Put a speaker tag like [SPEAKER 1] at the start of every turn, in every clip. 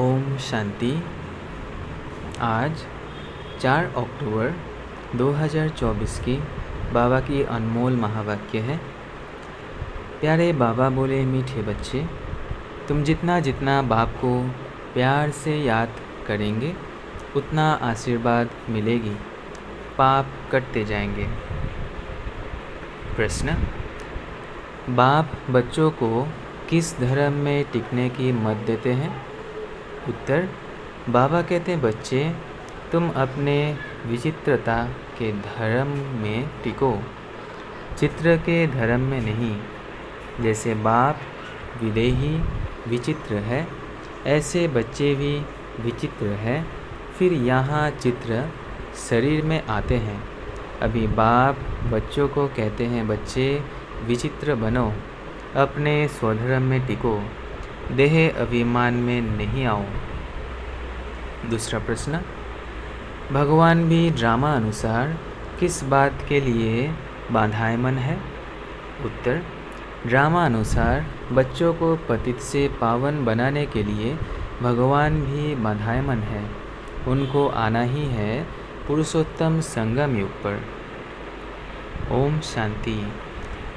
[SPEAKER 1] ओम शांति। आज 4 अक्टूबर 2024 की बाबा की अनमोल महावाक्य है। प्यारे बाबा बोले, मीठे बच्चे, तुम जितना जितना बाप को प्यार से याद करेंगे उतना आशीर्वाद मिलेगी, पाप कटते जाएंगे। प्रश्न: बाप बच्चों को किस धर्म में टिकने की मत देते हैं? उत्तर: बाबा कहते हैं, बच्चे तुम अपने विचित्रता के धर्म में टिको, चित्र के धर्म में नहीं। जैसे बाप विदेही विचित्र है, ऐसे बच्चे भी विचित्र है। फिर यहाँ चित्र शरीर में आते हैं। अभी बाप बच्चों को कहते हैं, बच्चे विचित्र बनो, अपने स्वधर्म में टिको, देह अभिमान में नहीं आओ। दूसरा प्रश्न: भगवान भी ड्रामा अनुसार किस बात के लिए बाधायमन है? उत्तर: ड्रामा अनुसार बच्चों को पतित से पावन बनाने के लिए भगवान भी बाधायमन है। उनको आना ही है पुरुषोत्तम संगम युग पर। ओम शांति।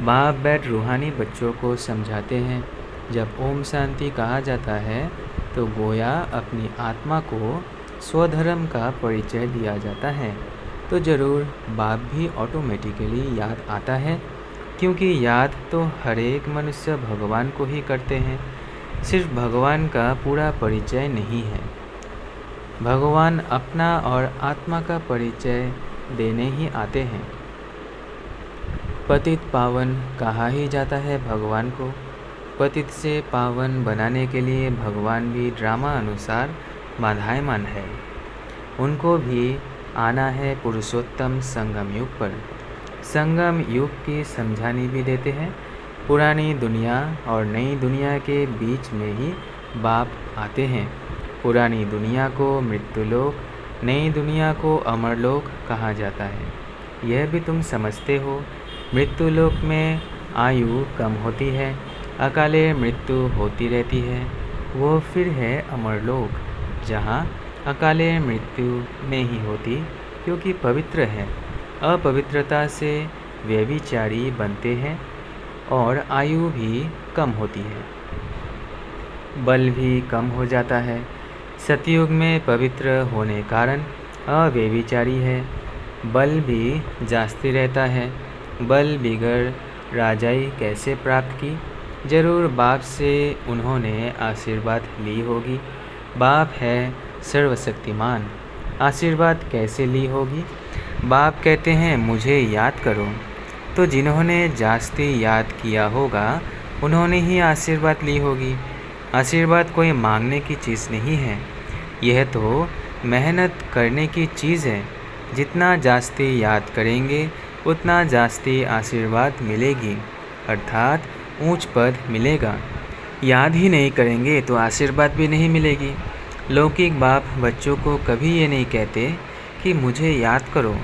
[SPEAKER 1] बाप बैठ रूहानी बच्चों को समझाते हैं। जब ओम शांति कहा जाता है तो गोया अपनी आत्मा को स्वधर्म का परिचय दिया जाता है। तो ज़रूर बाप भी ऑटोमेटिकली याद आता है, क्योंकि याद तो हर एक मनुष्य भगवान को ही करते हैं। सिर्फ भगवान का पूरा परिचय नहीं है। भगवान अपना और आत्मा का परिचय देने ही आते हैं। पतित पावन कहा ही जाता है भगवान को। पतित से पावन बनाने के लिए भगवान भी ड्रामा अनुसार बाधायमान है। उनको भी आना है पुरुषोत्तम संगम युग पर। संगम युग की समझानी भी देते हैं। पुरानी दुनिया और नई दुनिया के बीच में ही बाप आते हैं। पुरानी दुनिया को मृत्युलोक, नई दुनिया को अमरलोक कहा जाता है। यह भी तुम समझते हो। मृत्युलोक में आयु कम होती है, अकाले मृत्यु होती रहती है। वो फिर है अमरलोक, जहाँ अकाले मृत्यु नहीं होती, क्योंकि पवित्र है। अपवित्रता से व्यभिचारी बनते हैं और आयु भी कम होती है, बल भी कम हो जाता है। सतयुग में पवित्र होने कारण अव्यभिचारी है, बल भी जास्ती रहता है। बल बिगड़ राजाई कैसे प्राप्त की? जरूर बाप से उन्होंने आशीर्वाद ली होगी। बाप है सर्वशक्तिमान, आशीर्वाद कैसे ली होगी? बाप कहते हैं, मुझे याद करो। तो जिन्होंने जास्ती याद किया होगा उन्होंने ही आशीर्वाद ली होगी। आशीर्वाद कोई मांगने की चीज़ नहीं है, यह तो मेहनत करने की चीज़ है। जितना जास्ती याद करेंगे उतना जास्ती आशीर्वाद मिलेगी, अर्थात ऊंच पद मिलेगा। याद ही नहीं करेंगे तो आशीर्वाद भी नहीं मिलेगी। लौकिक बाप बच्चों को कभी ये नहीं कहते कि मुझे याद करो।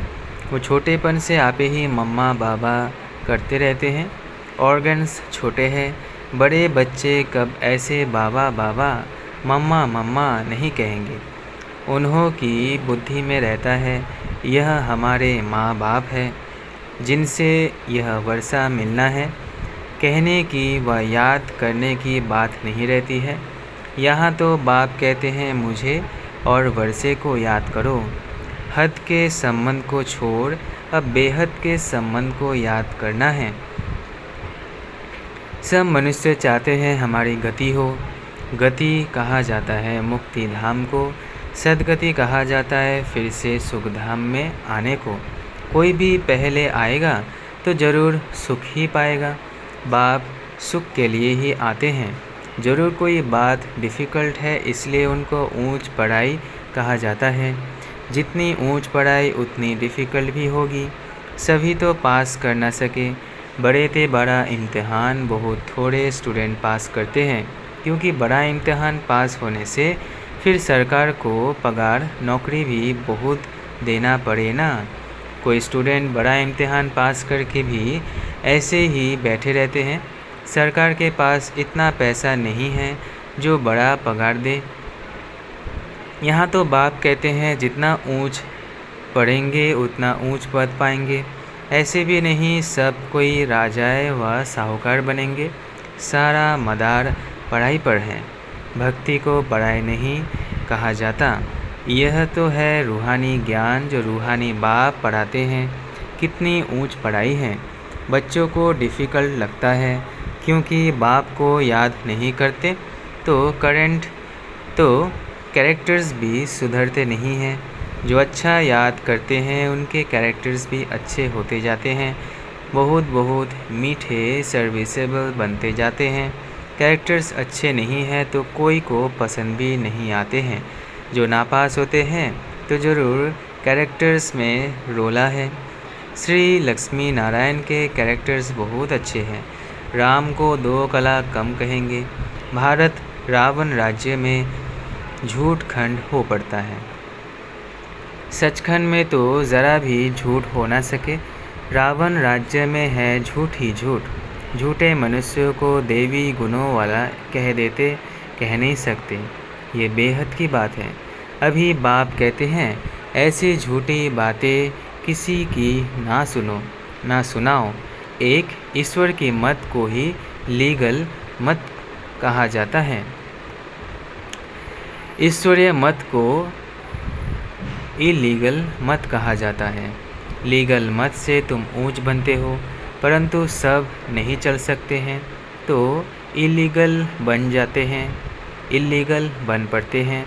[SPEAKER 1] वो छोटेपन से आपे ही मम्मा बाबा करते रहते हैं। ऑर्गन्स छोटे हैं। बड़े बच्चे कब ऐसे बाबा बाबा मम्मा मम्मा नहीं कहेंगे। उन्हों की बुद्धि में रहता है, यह हमारे माँ बाप है जिनसे यह वर्षा मिलना है। कहने की व याद करने की बात नहीं रहती है। यहाँ तो बाप कहते हैं, मुझे और वर्षे को याद करो। हद के संबंध को छोड़ अब बेहद के संबंध को याद करना है। सब मनुष्य चाहते हैं हमारी गति हो। गति कहा जाता है मुक्ति धाम को, सदगति कहा जाता है फिर से सुख धाम में आने को। कोई भी पहले आएगा तो ज़रूर सुख ही पाएगा। बाप सुख के लिए ही आते हैं। ज़रूर कोई बात डिफ़िकल्ट है, इसलिए उनको ऊंच पढ़ाई कहा जाता है। जितनी ऊंच पढ़ाई उतनी डिफ़िकल्ट भी होगी। सभी तो पास कर ना सके। बड़े से बड़ा इम्तिहान बहुत थोड़े स्टूडेंट पास करते हैं, क्योंकि बड़ा इम्तिहान पास होने से फिर सरकार को पगार नौकरी भी बहुत देना पड़े ना। कोई स्टूडेंट बड़ा इम्तिहान पास करके भी ऐसे ही बैठे रहते हैं। सरकार के पास इतना पैसा नहीं है जो बड़ा पगार दे। यहाँ तो बाप कहते हैं जितना ऊंच पढ़ेंगे उतना ऊंच पद पाएंगे। ऐसे भी नहीं सब कोई राजाए व साहूकार बनेंगे। सारा मदार पढ़ाई पर है, भक्ति को पढ़ाई नहीं कहा जाता। यह तो है रूहानी ज्ञान जो रूहानी बाप पढ़ाते हैं। कितनी ऊंच पढ़ाई है। बच्चों को डिफ़िकल्ट लगता है क्योंकि बाप को याद नहीं करते तो कैरेक्टर्स भी सुधरते नहीं हैं। जो अच्छा याद करते हैं उनके कैरेक्टर्स भी अच्छे होते जाते हैं, बहुत बहुत मीठे सर्विसेबल बनते जाते हैं। कैरेक्टर्स अच्छे नहीं हैं तो कोई को पसंद भी नहीं आते हैं। जो नापास होते हैं तो ज़रूर कैरेक्टर्स में रोला है। श्री लक्ष्मी नारायण के कैरेक्टर्स बहुत अच्छे हैं। राम को 2 कला कम कहेंगे। भारत रावण राज्य में झूठ खंड हो पड़ता है। सचखंड में तो ज़रा भी झूठ हो ना सके। रावण राज्य में है झूठ ही झूठ। झूठे मनुष्यों को देवी गुणों वाला कह नहीं सकते। ये बेहद की बात है। अभी बाप कहते हैं ऐसी झूठी बातें किसी की ना सुनाओ। एक ईश्वर की मत को ही लीगल मत कहा जाता है। ईश्वरीय मत को इलीगल मत कहा जाता है। लीगल मत से तुम ऊंच बनते हो, परंतु सब नहीं चल सकते हैं तो इलीगल बन जाते हैं, इलीगल बन पड़ते हैं।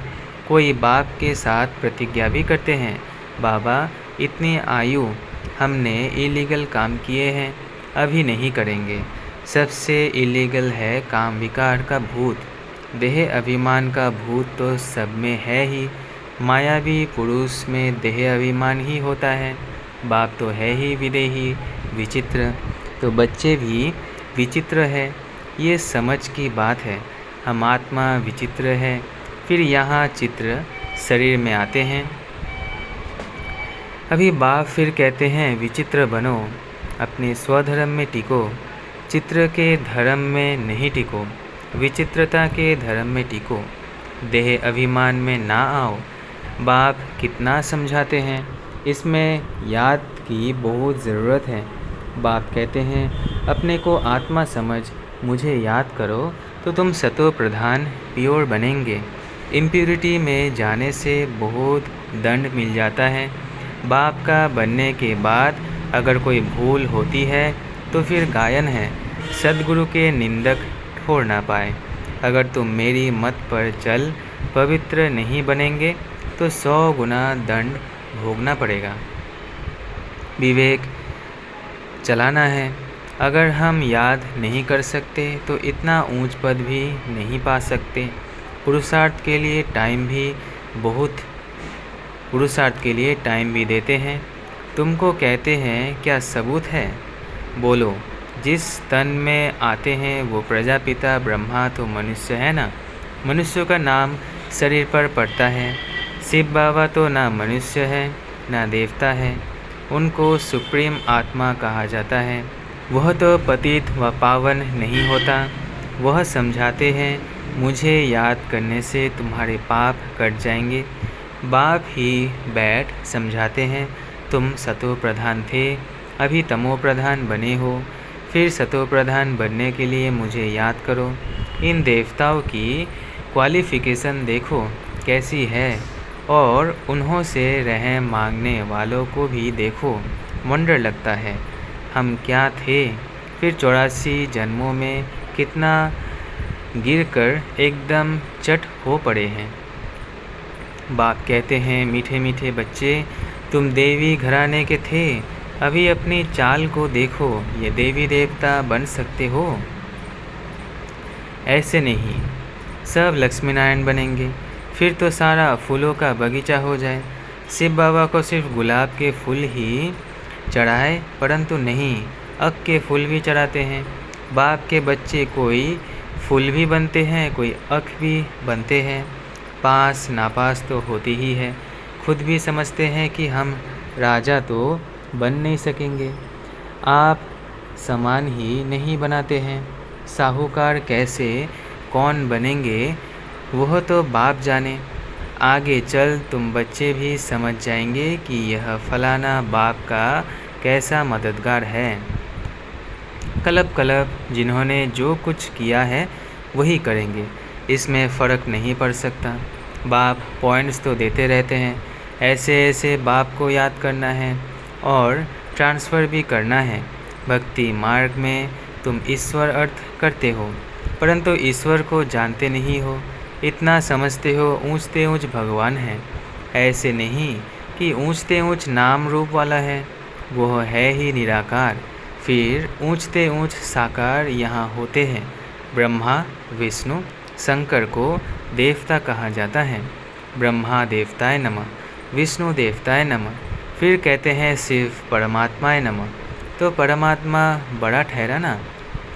[SPEAKER 1] कोई बाप के साथ प्रतिज्ञा भी करते हैं, बाबा इतनी आयु हमने इलीगल काम किए हैं, अभी नहीं करेंगे। सबसे इलीगल है काम विकार का भूत। देह अभिमान का भूत तो सब में है ही। मायावी पुरुष में देह अभिमान ही होता है। बाप तो है ही विदेही विचित्र, तो बच्चे भी विचित्र है। ये समझ की बात है। हम आत्मा विचित्र है, फिर यहाँ चित्र शरीर में आते हैं। अभी बाप फिर कहते हैं विचित्र बनो, अपने स्वधर्म में टिको, चित्र के धर्म में नहीं टिको, विचित्रता के धर्म में टिको, देह अभिमान में ना आओ। बाप कितना समझाते हैं, इसमें याद की बहुत ज़रूरत है। बाप कहते हैं अपने को आत्मा समझ मुझे याद करो तो तुम सतो प्रधान प्योर बनेंगे। इम्प्योरिटी में जाने से बहुत दंड मिल जाता है। बाप का बनने के बाद अगर कोई भूल होती है तो फिर गायन है, सद्गुरु के निंदक ठोर ना पाए। अगर तुम मेरी मत पर चल पवित्र नहीं बनेंगे तो 100 गुना दंड भोगना पड़ेगा। विवेक चलाना है। अगर हम याद नहीं कर सकते तो इतना ऊंच पद भी नहीं पा सकते। पुरुषार्थ के लिए टाइम भी देते हैं। तुमको कहते हैं क्या सबूत है? बोलो। जिस तन में आते हैं वो प्रजापिता ब्रह्मा तो मनुष्य है ना। मनुष्यों का नाम शरीर पर पड़ता है। शिव बाबा तो ना मनुष्य है ना देवता है, उनको सुप्रीम आत्मा कहा जाता है। वह तो पतित व पावन नहीं होता। वह समझाते हैं मुझे याद करने से तुम्हारे पाप कट जाएंगे। बाप ही बैठ समझाते हैं तुम सतो प्रधान थे, अभी तमो प्रधान बने हो, फिर सतो प्रधान बनने के लिए मुझे याद करो। इन देवताओं की क्वालिफ़िकेशन देखो कैसी है, और उन्हों से रहम मांगने वालों को भी देखो, वंडर लगता है हम क्या थे। फिर 84 जन्मों में कितना गिरकर एकदम चट हो पड़े हैं। बाप कहते हैं मीठे मीठे बच्चे तुम देवी घराने के थे, अभी अपनी चाल को देखो, ये देवी देवता बन सकते हो। ऐसे नहीं, सब लक्ष्मी नारायण बनेंगे, फिर तो सारा फूलों का बगीचा हो जाए। शिव बाबा को सिर्फ गुलाब के फूल ही चढ़ाए, परंतु नहीं, अक के फूल भी चढ़ाते हैं। बाप के बच्चे कोई फूल भी बनते हैं, कोई अक भी बनते हैं। पास नापास तो होती ही है। खुद भी समझते हैं कि हम राजा तो बन नहीं सकेंगे। आप समान ही नहीं बनाते हैं। साहूकार कैसे कौन बनेंगे वह तो बाप जाने। आगे चल तुम बच्चे भी समझ जाएंगे कि यह फलाना बाप का कैसा मददगार है। कलब कलब जिन्होंने जो कुछ किया है वही करेंगे, इसमें फ़र्क नहीं पड़ सकता। बाप पॉइंट्स तो देते रहते हैं, ऐसे ऐसे बाप को याद करना है और ट्रांसफ़र भी करना है। भक्ति मार्ग में तुम ईश्वर अर्थ करते हो, परंतु ईश्वर को जानते नहीं हो। इतना समझते हो ऊँचते ऊँच भगवान है, ऐसे नहीं कि ऊँचते ऊँच नाम रूप वाला है, वह है ही निराकार। फिर ऊँचते ऊँच साकार यहाँ होते हैं। ब्रह्मा विष्णु शंकर को देवता कहा जाता है। ब्रह्मा देवताय नमः, विष्णु देवताय नमः। फिर कहते हैं शिव परमात्माय नमः, तो परमात्मा बड़ा ठहरा ना।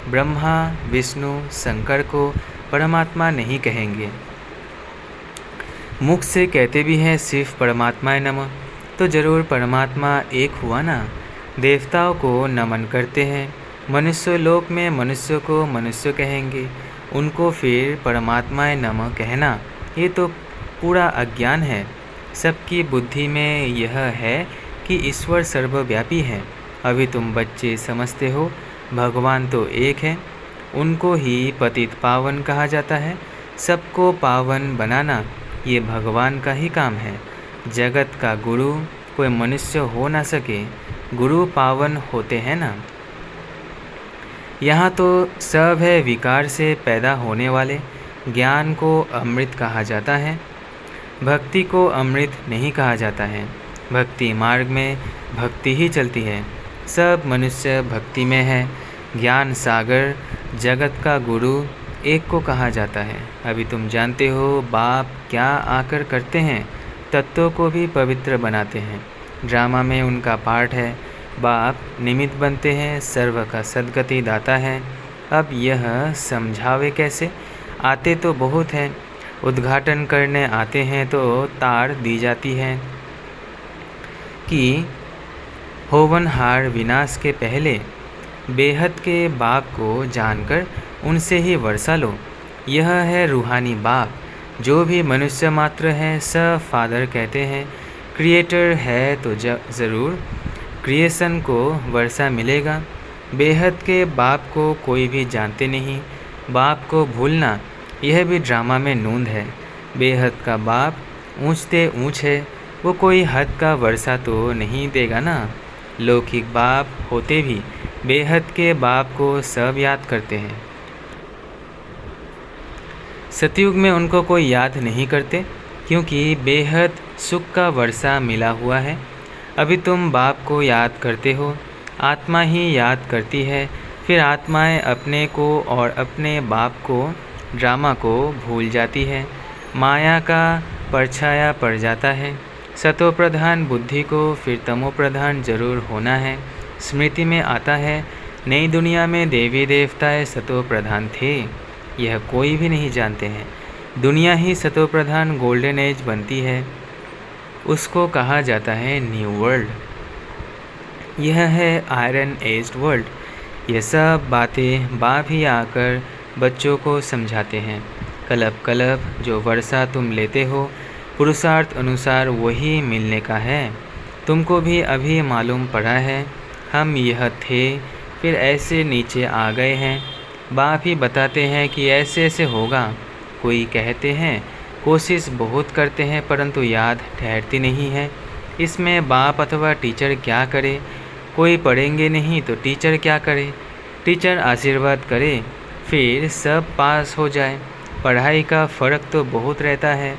[SPEAKER 1] ब्रह्मा विष्णु शंकर को परमात्मा नहीं कहेंगे। मुख से कहते भी हैं शिव परमात्माय नमः, तो जरूर परमात्मा एक हुआ ना। देवताओं को नमन करते हैं, मनुष्य लोक में मनुष्य को मनुष्य कहेंगे, उनको फिर परमात्माय नमः कहना ये तो पूरा अज्ञान है। सबकी बुद्धि में यह है कि ईश्वर सर्वव्यापी है। अभी तुम बच्चे समझते हो भगवान तो एक है, उनको ही पतित पावन कहा जाता है। सबको पावन बनाना ये भगवान का ही काम है। जगत का गुरु कोई मनुष्य हो ना सके, गुरु पावन होते हैं ना। यहाँ तो सब है विकार से पैदा होने वाले। ज्ञान को अमृत कहा जाता है, भक्ति को अमृत नहीं कहा जाता है। भक्ति मार्ग में भक्ति ही चलती है, सब मनुष्य भक्ति में है। ज्ञान सागर जगत का गुरु एक को कहा जाता है। अभी तुम जानते हो बाप क्या आकर करते हैं, तत्वों को भी पवित्र बनाते हैं। ड्रामा में उनका पार्ट है। बाप निमित्त बनते हैं, सर्व का सद्गति दाता है। अब यह समझावे कैसे? आते तो बहुत हैं, उद्घाटन करने आते हैं तो तार दी जाती है कि होवनहार विनाश के पहले बेहद के बाप को जानकर उनसे ही वर्षा लो। यह है रूहानी बाप। जो भी मनुष्य मात्र है सब फादर कहते हैं। क्रिएटर है तो ज़रूर क्रिएशन को वर्षा मिलेगा। बेहद के बाप को कोई भी जानते नहीं। बाप को भूलना यह भी ड्रामा में नूंद है। बेहद का बाप ऊँचते ऊँच है, वो कोई हद का वर्षा तो नहीं देगा ना। लौकिक बाप होते भी बेहद के बाप को सब याद करते हैं। सतयुग में उनको कोई याद नहीं करते, क्योंकि बेहद सुख का वर्षा मिला हुआ है। अभी तुम बाप को याद करते हो, आत्मा ही याद करती है। फिर आत्माएं अपने को और अपने बाप को ड्रामा को भूल जाती है। माया का परछाया पड़ जाता है। सतो प्रधान बुद्धि को फिर तमो प्रधान जरूर होना है। स्मृति में आता है नई दुनिया में देवी देवताएं सतो प्रधान थे, यह कोई भी नहीं जानते हैं। दुनिया ही सतो प्रधान गोल्डन एज बनती है, उसको कहा जाता है न्यू वर्ल्ड। यह है आयरन एज्ड वर्ल्ड। यह सब बातें बाप ही आकर बच्चों को समझाते हैं। कलब कलब जो वर्षा तुम लेते हो पुरुषार्थ अनुसार वही मिलने का है। तुमको भी अभी मालूम पड़ा है हम यह थे, फिर ऐसे नीचे आ गए हैं। बाप ही बताते हैं कि ऐसे ऐसे होगा। कोई कहते हैं कोशिश बहुत करते हैं परंतु याद ठहरती नहीं है। इसमें बाप अथवा टीचर क्या करे? कोई पढ़ेंगे नहीं तो टीचर क्या करे? टीचर आशीर्वाद करे फिर सब पास हो जाए। पढ़ाई का फ़र्क तो बहुत रहता है।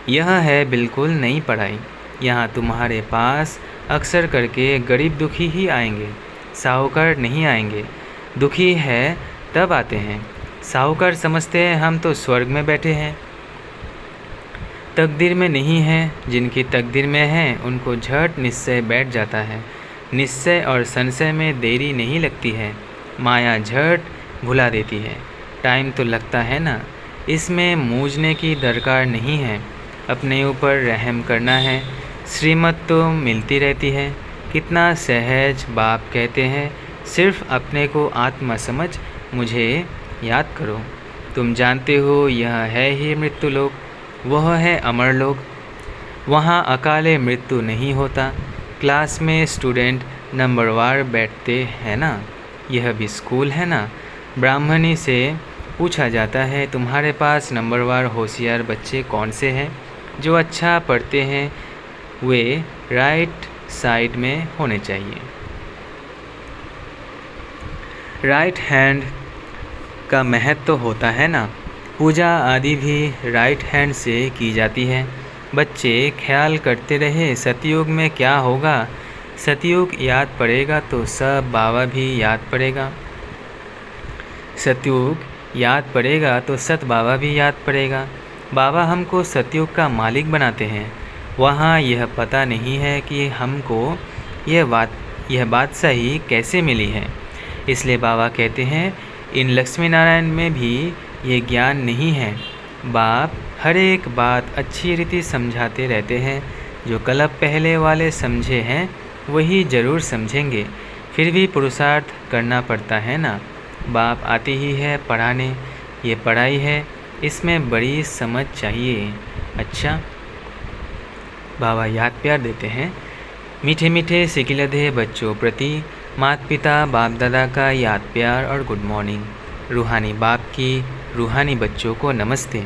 [SPEAKER 1] यह है बिल्कुल नई पढ़ाई। यहाँ तुम्हारे पास अक्सर करके गरीब दुखी ही आएंगे, साहूकार नहीं आएंगे। दुखी है तब आते हैं। साहूकार समझते हैं हम तो स्वर्ग में बैठे हैं, तकदीर में नहीं है। जिनकी तकदीर में है उनको झट निश्चय बैठ जाता है। निश्चय और संशय में देरी नहीं लगती है, माया झट भुला देती है। टाइम तो लगता है ना, इसमें मूझने की दरकार नहीं है। अपने ऊपर रहम करना है, श्रीमत तो मिलती रहती है। कितना सहज बाप कहते हैं, सिर्फ अपने को आत्मा समझ मुझे याद करो। तुम जानते हो यह है ही मृत्युलोक। वह है अमरलोक। वहाँ अकाले मृत्यु नहीं होता। क्लास में स्टूडेंट नंबरवार बैठते हैं ना। यह भी स्कूल है ना। ब्राह्मणी से पूछा जाता है, तुम्हारे पास नंबरवार होशियार बच्चे कौन से हैं जो अच्छा पढ़ते हैं? वे राइट साइड में होने चाहिए। राइट हैंड का महत्व तो होता है ना। पूजा आदि भी राइट हैंड से की जाती है। बच्चे ख्याल करते रहे, सतयुग में क्या होगा? सतयुग याद पड़ेगा तो सब बाबा भी याद पड़ेगा। सतयुग याद पड़ेगा तो सत बाबा भी याद पड़ेगा। बाबा हमको सतयुग का मालिक बनाते हैं। वहाँ यह पता नहीं है कि हमको यह बादशाही कैसे मिली है। इसलिए बाबा कहते हैं, इन लक्ष्मी नारायण में भी ये ज्ञान नहीं है। बाप हर एक बात अच्छी रीति समझाते रहते हैं। जो कल्प पहले वाले समझे हैं वही ज़रूर समझेंगे। फिर भी पुरुषार्थ करना पड़ता है ना। बाप आती ही है पढ़ाने। ये पढ़ाई है, इसमें बड़ी समझ चाहिए। अच्छा, बाबा याद प्यार देते हैं। मीठे मीठे सिकिलधे बच्चों प्रति माता पिता बाप दादा का याद प्यार और गुड मॉर्निंग। रूहानी बाप की रूहानी बच्चों को नमस्ते।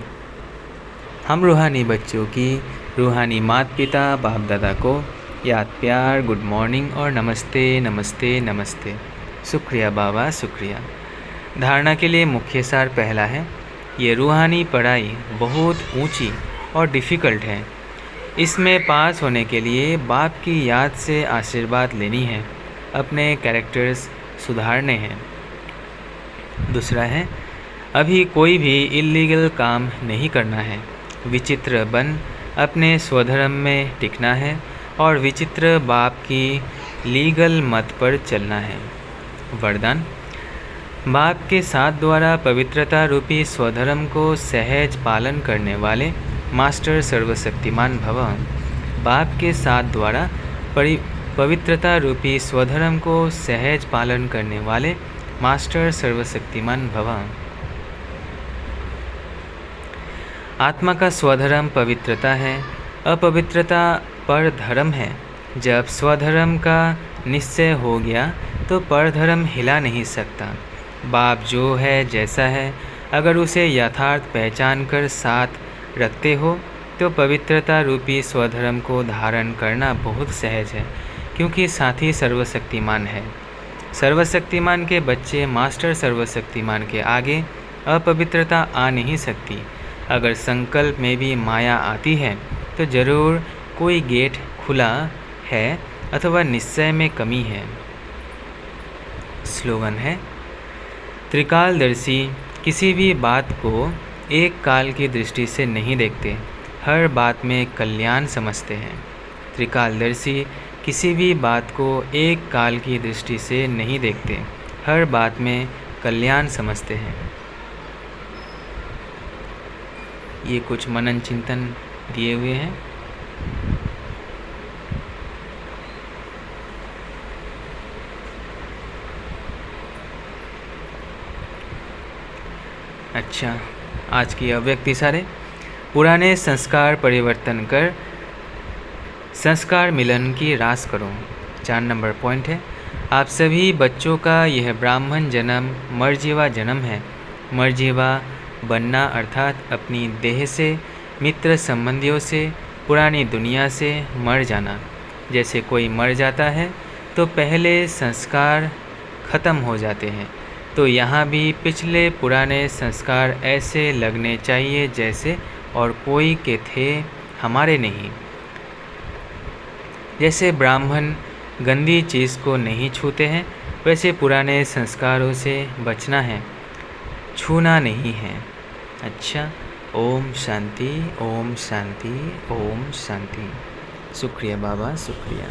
[SPEAKER 1] हम रूहानी बच्चों की रूहानी माता पिता बाप दादा को याद प्यार, गुड मॉर्निंग और नमस्ते नमस्ते नमस्ते। शुक्रिया बाबा, शुक्रिया। धारणा के लिए मुख्य सार पहला है, ये रूहानी पढ़ाई बहुत ऊंची और डिफ़िकल्ट है। इसमें पास होने के लिए बाप की याद से आशीर्वाद लेनी है, अपने कैरेक्टर्स सुधारने हैं। दूसरा है, अभी कोई भी इल्लीगल काम नहीं करना है। विचित्र बन अपने स्वधर्म में टिकना है और विचित्र बाप की लीगल मत पर चलना है। वरदान, बाप के साथ द्वारा पवित्रता रूपी स्वधर्म को सहज पालन करने वाले मास्टर सर्वशक्तिमान भव। बाप के साथ द्वारा पवित्रता रूपी स्वधर्म को सहज पालन करने वाले मास्टर सर्वशक्तिमान भव। आत्मा का स्वधर्म पवित्रता है, अपवित्रता पर धर्म है। जब स्वधर्म का निश्चय हो गया तो परधर्म हिला नहीं सकता। बाप जो है जैसा है, अगर उसे यथार्थ पहचान कर साथ रखते हो तो पवित्रता रूपी स्वधर्म को धारण करना बहुत सहज है, क्योंकि साथी सर्वशक्तिमान है। सर्वशक्तिमान के बच्चे मास्टर सर्वशक्तिमान के आगे अपवित्रता आ नहीं सकती। अगर संकल्प में भी माया आती है तो जरूर कोई गेट खुला है अथवा निश्चय में कमी है। स्लोगन है, त्रिकालदर्शी किसी भी बात को एक काल की दृष्टि से नहीं देखते, हर बात में कल्याण समझते हैं। त्रिकालदर्शी किसी भी बात को एक काल की दृष्टि से नहीं देखते, हर बात में कल्याण समझते हैं। ये कुछ मनन चिंतन दिए हुए हैं। अच्छा, आज की अव्यक्ति सारे, पुराने संस्कार परिवर्तन कर संस्कार मिलन की रास करो। 4 नंबर पॉइंट है, आप सभी बच्चों का यह ब्राह्मण जन्म मर्जीवा जन्म है। मर्जीवा बनना अर्थात अपनी देह से, मित्र संबंधियों से, पुरानी दुनिया से मर जाना। जैसे कोई मर जाता है तो पहले संस्कार खत्म हो जाते हैं, तो यहाँ भी पिछले पुराने संस्कार ऐसे लगने चाहिए जैसे और कोई के थे, हमारे नहीं। जैसे ब्राह्मण गंदी चीज़ को नहीं छूते हैं, वैसे पुराने संस्कारों से बचना है, छूना नहीं है। अच्छा, ओम शांति, ओम शांति, ओम शांति। शुक्रिया बाबा, शुक्रिया।